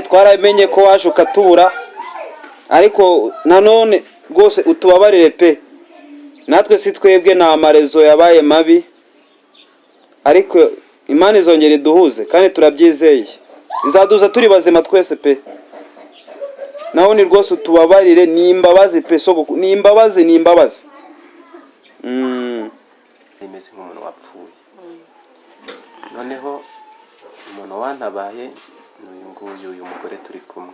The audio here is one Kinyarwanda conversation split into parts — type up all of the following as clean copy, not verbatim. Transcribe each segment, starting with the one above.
Twaramenye ko waje ukatura ariko nanone rwose utubabarire pe, natwe si twebwe ni amarezo yabaye mabi, ariko Imana izongera iduhuze kandi turabyizeye, izaduza turi bazima twese pe. Naho ni rwose utubabarire, ni imbabazi pe, ni imbabazi Imeze nk'umuntu wapfuye. Noneho umuntu wantabaye uyu mugore turi kumwe.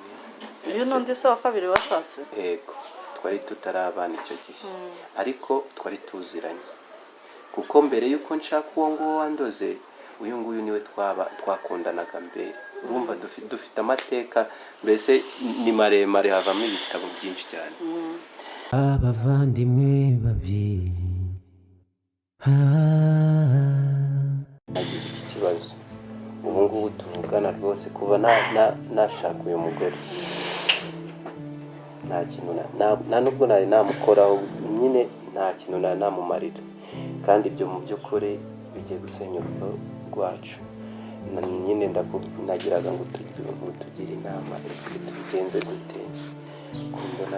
Uyu n'undi se wa kabiri washatse? Yego, twari tutarabana icyo gihe, ariko twari tuziranye, kuko mbere y'uko nshaka uwo nguwo wandoze, uyu nguyu niwe twakundanaga mbere. Urumva dufite amateka, mbese ni maremare, havamo ibitabo byinshi cyane. Abavandimwe babiri nagize iki kibazo, ubu ngubu tuvugana rwose kuva nashaka uyu mugore nta kintu nta nubwo nari namukoraho, nyine nta kintu nari namumarira, kandi ibyo mu by'ukuri bigiye gusenya urugo rwacu. Nyine nagiraga ngo tugire inama ese tubigenze gute, kumbona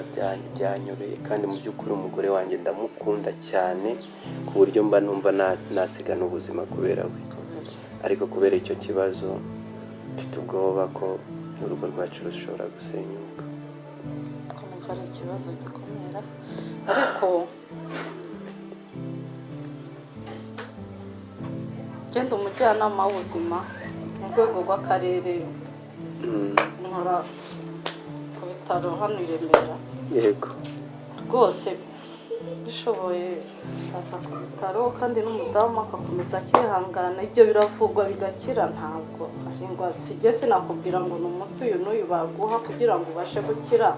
byanyoroye, kandi mu by'ukuri umugore wanjye ndamukunda cyane ku buryo mba numva nasiga n'ubuzima kubera we, ariko kubera icyo kibazo mfite ubwoba ko urugo rwacu rushobora gusenyuka. Ari ikibazo gikomera, ariko genda umujyanama w'ubuzima mu rwego rw'akarere, nkora ku bitaro hano i Remera. Yego Rwose bishoboye saza ku bitaro, kandi n'umudamu akakomeza akihangana, ibyo biravugwa bigakira. Ntabwo ahingwa sijye sinakubwira ngo ni umuti uyu n'uyu baguha kugira ngo ubashe gukira.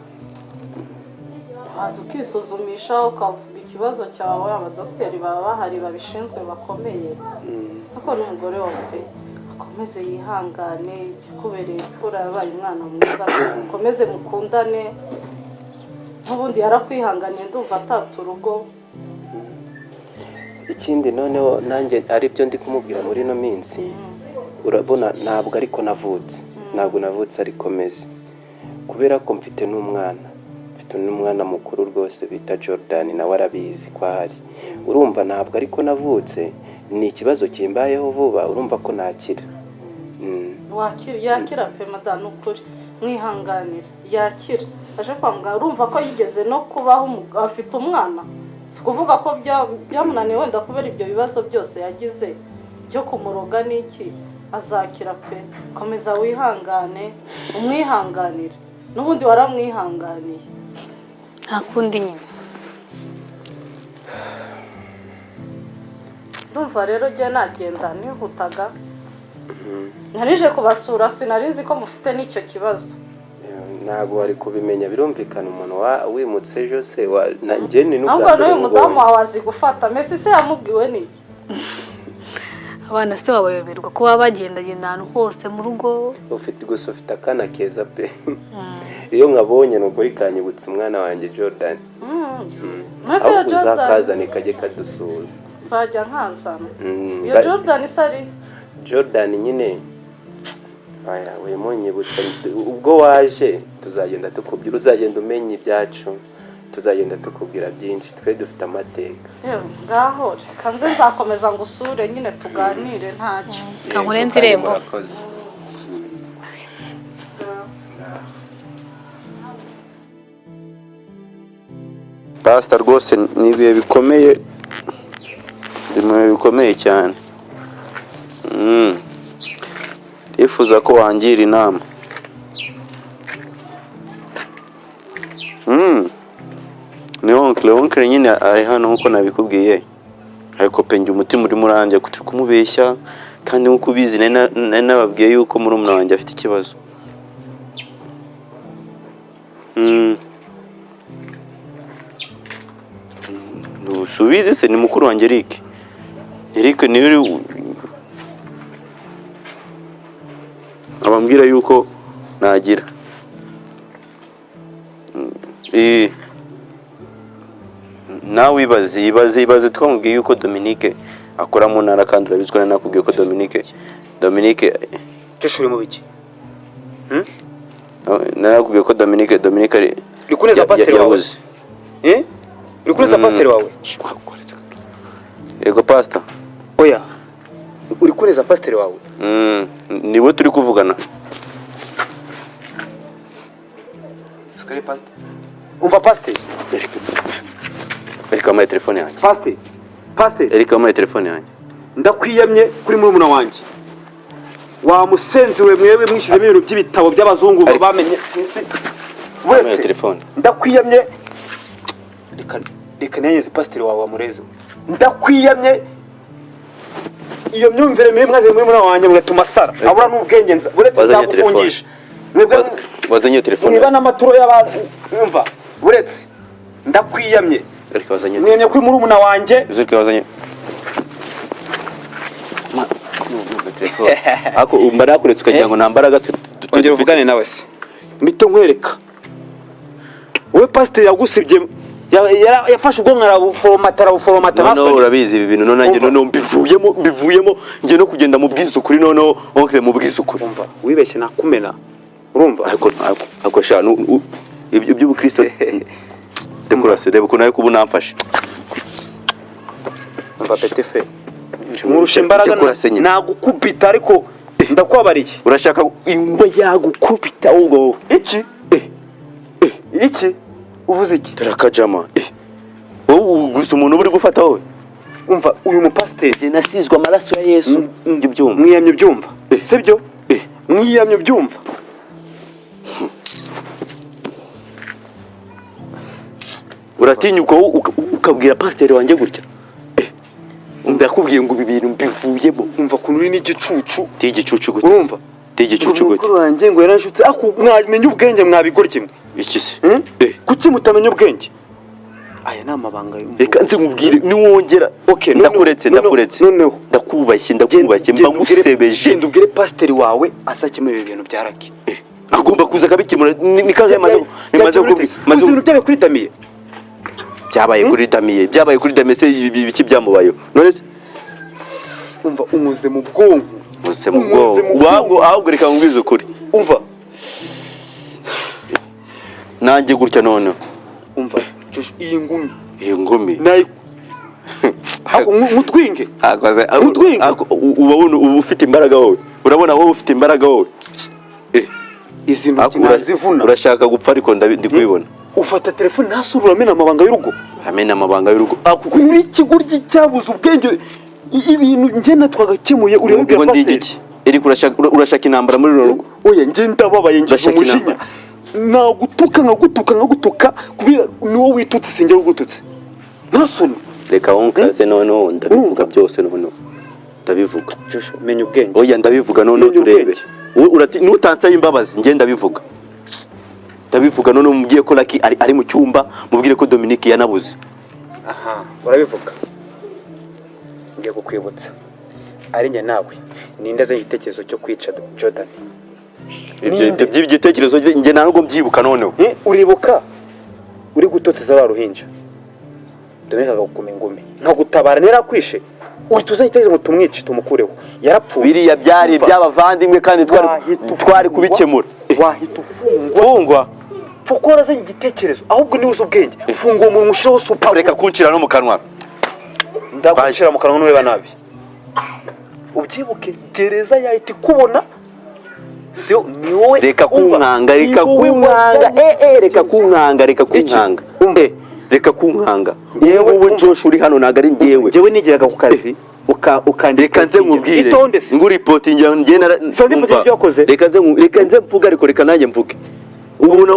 Waza ukisuzumisha ukavuga ikibazo cyawe, abadogiteri baba bahari babishinzwe bakomeye, ariko n'umugore wawe akomeze yihangane, kubereye imfura yabaye umwana mwiza, mukomeze mukundane, n'ubundi yarakwihanganiye, ndumva atata urugo. Ikindi noneho nanjye ari byo ndi kumubwira muri ino minsi, urabona ntabwo ariko navutse ariko meze, kubera ko mfite n'umwana mukuru rwose bita Jordan, nawe arabizi ko ahari. Urumva ntabwo ariko navutse, ni ikibazo kimbayeho vuba, urumva ko nakira. Yakira pe madame, ukuri mwihanganire, yakira. Aje kwa muganga, urumva ko yigeze no kubaho afite umwana, si kuvuga ko byamunaniye wenda kubera ibyo bibazo byose yagize byo kumuroga n'iki. Azakira pe, komeza wihangane, umwihanganire, n'ubundi waramwihanganiye. Nta kundi nyine. Ndumva rero jye nagenda nihutaga, narije kubasura, sinarinzi ko mufite n'icyo kibazo. Ntabwo wari kubimenya, birumvikana umuntu wimutse ejo se nanjye ni n'ubwa n'uyu mudamu wawe azi gufata Messi se yamubwiwe n'iki? Abana se wabayoberwa kuba bagendagenda ahantu hose mu rugo. ufite akana keza pe. Iyo nkabonye nukuri kanyibutsa umwana wanjye Jordan. Aho uzakazana kajye kadusuza. Bajya nkazana. Iyo Jordan isari Jordan nyine aya wemunyibutsa, ubwo waje tuzagenda tukubwira, uzagenda umenya ibyacu, tuzagenda tukubwira byinshi, twe dufite amateka. Ngaho kanze nzakomeza ngusure nyine tuganire ntacyo. Kankurenze irembo. Pastor rwose ni ibihe bikomeye cyane. Ndifuza ko wangira inama. Ni oncle nyine ari hano nkuko nabikubwiye, ariko penje umutima urimo uranje kuturi kumubeshya, kandi nkuko ubizi nababwiye yuko muri umwana wanjye afite ikibazo. Nusubize se ni mukuru wanjye Eric niwe abambwira yuko nagira nawe ibaze twamubwiye yuko Dominique akora mu ntara, kandi urabizwa nakubwiye ko Dominique cyashuri mu biki Narakubwiye ko Dominique ari uri kuneza pasiteri wawe uri kuneza pasiteri wawe yego pastor oya uri kuneza pasiteri wawe niwe turi kuvugana umva pasiteri Erika amaye telefone yanjye pasiteri Erika amaye telefone yanjye ndakwiyamye kuri murumuna wanjye wamusenziwe mwewe mwishyizemo ibintu by'ibitabo by'abazungu bamenye amaye telefone ndakwiyamye reka nanyeze pasiteri wawe wamurezo ndakwiyamye iyo myumvire mibi mwaze muri murumuna wanjye mugatuma sara abura n'ubwenge buretse nzagufungisha wazanye telefone niba n'amaturo y'abantu umva buretse ndakwiyamye Erika wazanye mwemye kuri murumuna wanjye Erika wazanye ako umbara yakuretse ukagira ngo nta mbaraga ongera uvugane nawe se mito nkwereka wowe pasiteri yagusibye yafashe ubwonko arabuforomata noneho urabizi ibi bintu nanjye noneho mbivuyemo ngiye no kugenda mu bwisukuri noneho onkire mu bwisukuri umva wibeshye nakumena urumva ariko sha ibyo by'ubukristo dekorase reba ukuntu ariko ubu namfashe umva pete fe murusha imbaraga nagukubita ariko ndakwabariye urashaka ingwa yagukubita ubwo iki uvuze iki tarakajama wowe gusa umuntu uri gufata wowe umva uyu mupasiteri nasizwe amaraso ya Yesu byumva mwiyamye byumva sibyo mwiyamye byumva uratinyuka ukabwira pasiteri wanjye gutya ndakubwiye ngo ibi bintu mbivuyemo umva kuntu uri n'igicucu tigicucu gute urumva tigicucu gute mukuru wanjye ngo yarashutse ako mwamenye ubwenge mwabigorye mwe iki se kuki mutamenya ubwenge aya ni amabanga reka nze nkubwire niwongera ndakuretse noneho ndakubashye mba ngusebeje genda ubwire pasiteri wawe azakemura ibi bintu bya Lucky agomba kuza akabikemura nikaze maze ibintu byabaye kuri Damiye byabaye kuri Damiye se ibiki byamubayeho none se umva umuze mu bwonko ahubwo reka nkubwize ukuri umva nanjye gutya noneho umva iyi ngumi nayo mutwinge uba ufite imbaraga wowe urabona wowe ufite imbaraga wowe izi ntoki nazivuna urashaka gupfa ariko ndi kubibona ufata telefone ntasura uramena amabanga y'urugo kuri ikigoryi cyabuze ubwenge ibintu njye twagakemuye ureba pasiteri eri urashaka intambara muri rugo oya njye ndababaye ngize umujinya nkagutuka kubera niwo witutse sinjye ugututse ntasone reka wonkaze noneho ndabivuga byose noneho ndabivuga menya ubwenge oya ndabivuga noneho turebe nutansaye imbabazi njye ndabivuga noneho mubwiye ko Lucky ari mu cyumba mubwire ko Dominique yanabuze aha urabivuga ngiye kukwibutsa ari njye nawe ninde azanye igitekerezo cyo kwica Jordan ibyo by'igitekerezo njye ntabwo mbyibuka noneho uribuka uri gutoteza wa ruhinja Dominique agakuma ingumi nka gutabara nerakwishe uhita igitekerezo ngo tumwice tumukureho yarapfuye biriya byari iby'abavandimwe kandi twari kubikemura wahita ufungwa fukora azanye igitekerezo ahubwo niwe uzi ubwenge funga uwo muntu ushireho supa reka kuncira no mu kanwa ndagucira mu kanwa n'ureba nabi ubyibuke gereza yahita ikubona sio ni wowe reka kunkanga yewe ubu Josh uri hano naga ari ngewe jewe nigeraga ku kazi ukandika nze nkubwire ngo reporting njye reka nze mvuga ariko reka nanjye mvuge ubu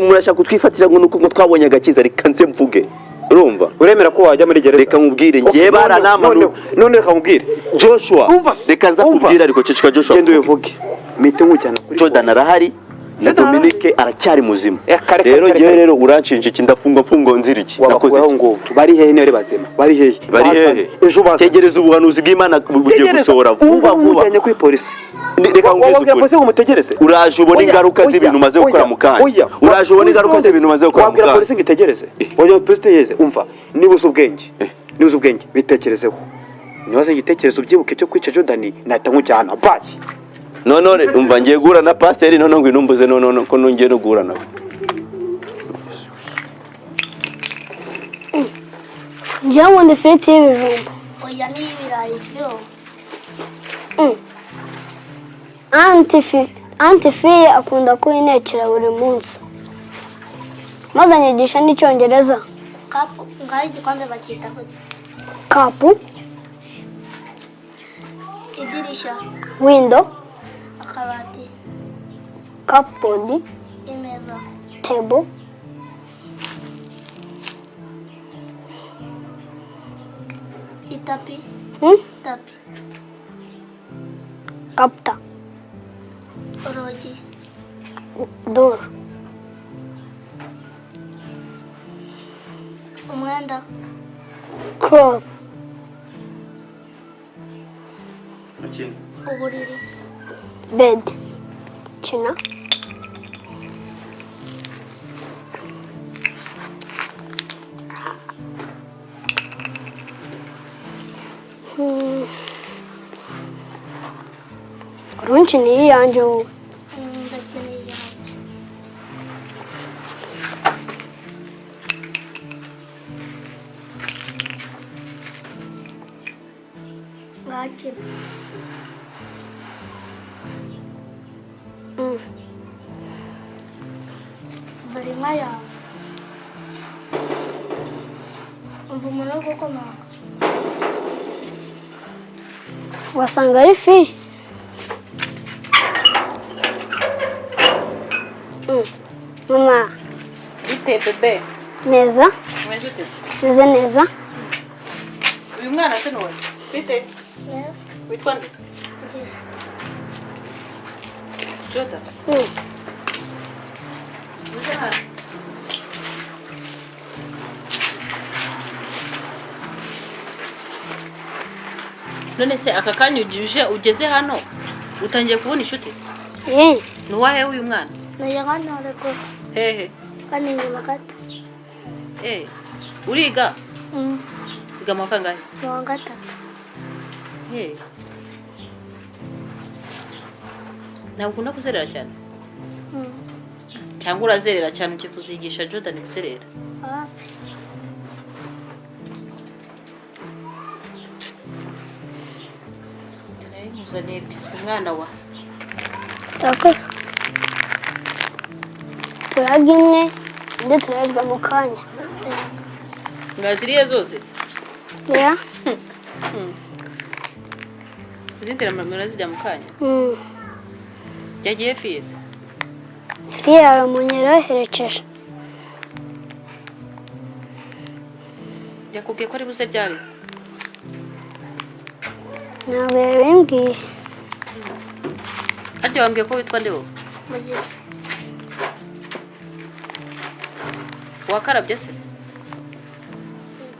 murashaka kutwifatira ngo nuko twabonye agakiza reka nze mvuge urumva uremera ko wajya muri gereza reka nkubwire ngiye baranama none reka nkubwire Joshua reka nza kubwira ariko ceceka Joshua genda uvuge mite nkujyana kuri Jordan arahari na Dominique aracyari muzima rero ngiye rero uranshinja iki ndafunga nzira iki nakoze ngo bari hehe nere bazima bari hehe ejo bategereza ubuhanuzi bw'Imana bugiye gusohora vuba mujyanye kuri polisi reka ngubwize ukuri umutegereze uraje ubona ingaruka z'ibintu maze gukora mu kanya uraje ubona ingaruka z'ibintu maze gukora mu kanya wabwira polisi ngo itegereze wajya polisi yeze umva niba uzi ubwenge bitekerezeho nibaze igitekerezo byibuke cyo kwica Jordan nahita nkujyana bayi none umva ngiye guhura na pasiteri none ngo inumbuze none ko nongeye no guhura nawe. njyewe nkunda ifiriti y'ibijumba. Oya ni ibirayi byo. Anti Fiye akunda kuyinekera buri munsi. Maze anyigisha n'icyongereza. Kapu, ngaho igikombe bacyita gute? Kapu. Idirishya. Window. Akabati. Cupboard. Imeza. Table. Itapi. Tapi. Kapta. Urugi. Door. Umwenda. Cloth. Uburiri. Bed. China. Urunchi ni iyanjye wowe. Ndakeneye iyanjye. Ngakira. Bari inka yawe. Umva umuntu wo gukomanga. Wasanga ari fi. Mama. Bite bebe? Neza. Umeze ute? Meze neza. Uyu mwana se ni wowe? Bite? Neza. Witwa nde? Ngize. Jota. Uje hano. None se aka kanya ugeze hano utangiye kubona inshuti? Ni uwahe uyu mwana? Ni hano ariko. Hehe. Kandi inyuma gato. Uriga? Wiga mu wa kangahe? Mu wa gatatu. Ntabwo ukunda kuzerera cyane? Cyangwa urazerera cyane ugiye kuzigisha Jordan kuzerera? Muzaniye biswi umwana wa. Yakoze. Turarya imwe, indi turarya mu kanya. Ngaziriye zose se? Ya? Uzindira mama zijya mu kanya? Yagiye Fiye? Fiye aramunyereherekeje. Yakubwiye ko ari buze ryari? Ntabwo yabimbwiye. Ariko wambwiye ko witwa nde wowe? Mugezi. Wakarabye se?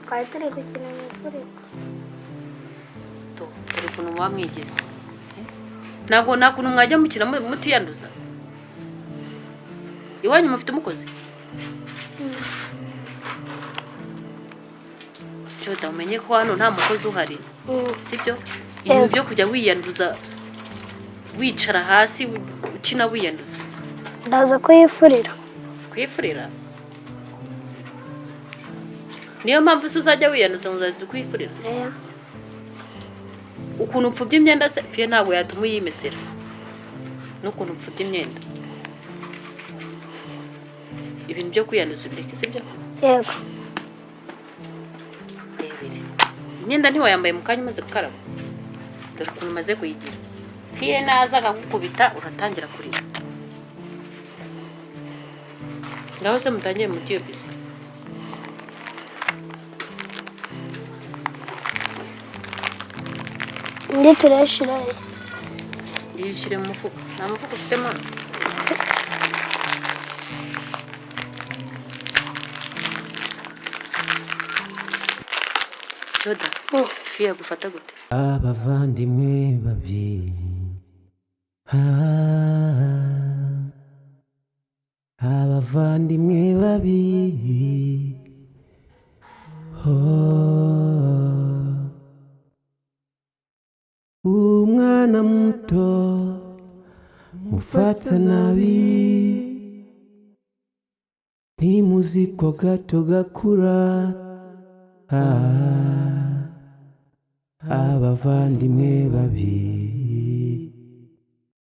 Twari turi gukina mu ifuriko. Dore ukuntu mwamwigize. Ntabwo nta kuntu mwajya mukina mutiyanduza? Iwanyu mufite umukozi? Jota umenye ko hano nta mukozi uhari. Sibyo? Ibintu byo kujya wiyanduza wicara hasi ukina wiyanduza. Ndaza kuyifurira. Kuyifurira? Niyo mpamvu se uzajya wiyanduza ngo uzaze kuyifurira? Ukuntu upfubye imyenda se Fiye ntabwo yatuma uyimesera. N'ukuntu upfubye imyenda. Ibintu byo kwiyanduza ubireke sibyo? Yego. Imyenda ntiwayambaye mu kanya umaze gukaraba. Dore ukuntu umaze kuyigira. Fiye naza akagukubita uratangira kurira. Ngaho se mutangiye mu tiyo biswi. Indi turashira. Yishire mu mufuka. Nta mufuka ufitemo? Joda, Fiye gufata gute? Abavandimwe babiri. Abavandimwe babiri. Umwana muto nabi ntimuzi ko gato gakura abavandimwe babiri